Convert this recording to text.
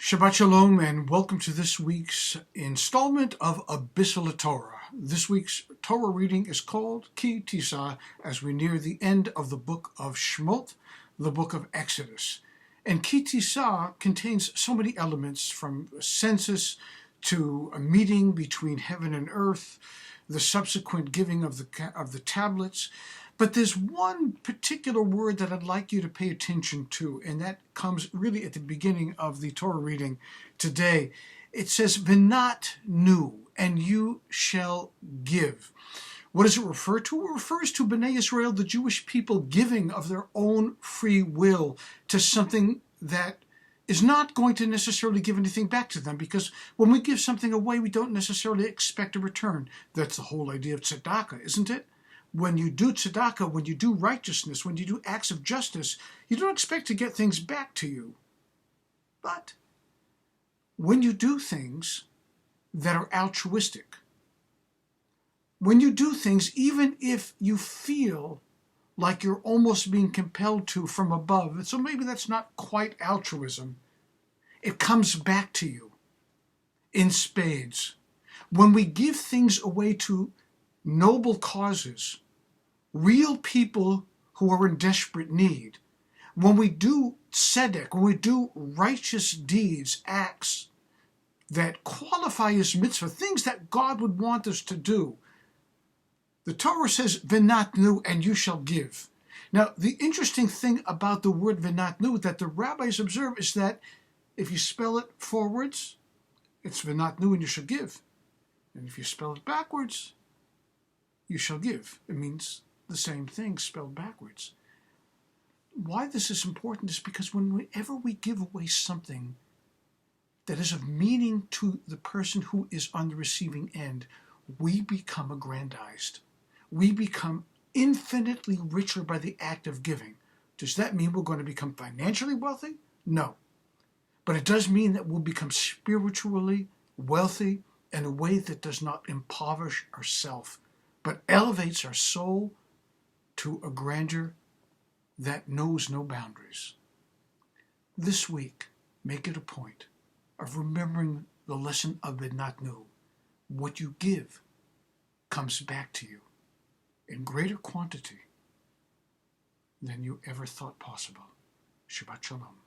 Shabbat Shalom and welcome to this week's installment of Bisselle Torah. This week's Torah reading is called Tissa as we near the end of the book of Shemot, the book of Exodus. And Tissa contains so many elements, from a census to a meeting between heaven and earth, the subsequent giving of the tablets. But there's one particular word that I'd like you to pay attention to, and that comes really at the beginning of the Torah reading today. It says, "V'nat nu," and you shall give. What does it refer to? It refers to Bnei Israel, the Jewish people, giving of their own free will to something that is not going to necessarily give anything back to them, because when we give something away, we don't necessarily expect a return. That's the whole idea of tzedakah, isn't it? When you do tzedakah, when you do righteousness, when you do acts of justice, you don't expect to get things back to you. But when you do things that are altruistic, when you do things even if you feel like you're almost being compelled to from above, and so maybe that's not quite altruism, it comes back to you in spades. When we give things away to noble causes, real people who are in desperate need, when we do tzedek, when we do righteous deeds, acts that qualify as mitzvah, things that God would want us to do, the Torah says, "V'nat nu," and you shall give. Now, the interesting thing about the word "v'nat nu" that the rabbis observe is that if you spell it forwards, it's "v'nat nu," and you shall give. And if you spell it backwards, you shall give. It means the same thing spelled backwards. Why this is important is because whenever we give away something that is of meaning to the person who is on the receiving end, we become aggrandized. We become infinitely richer by the act of giving. Does that mean we're going to become financially wealthy? No. But it does mean that we'll become spiritually wealthy in a way that does not impoverish ourselves, but elevates our soul to a grandeur that knows no boundaries. This week, make it a point of remembering the lesson of V'nat nu. What you give comes back to you in greater quantity than you ever thought possible. Shabbat Shalom.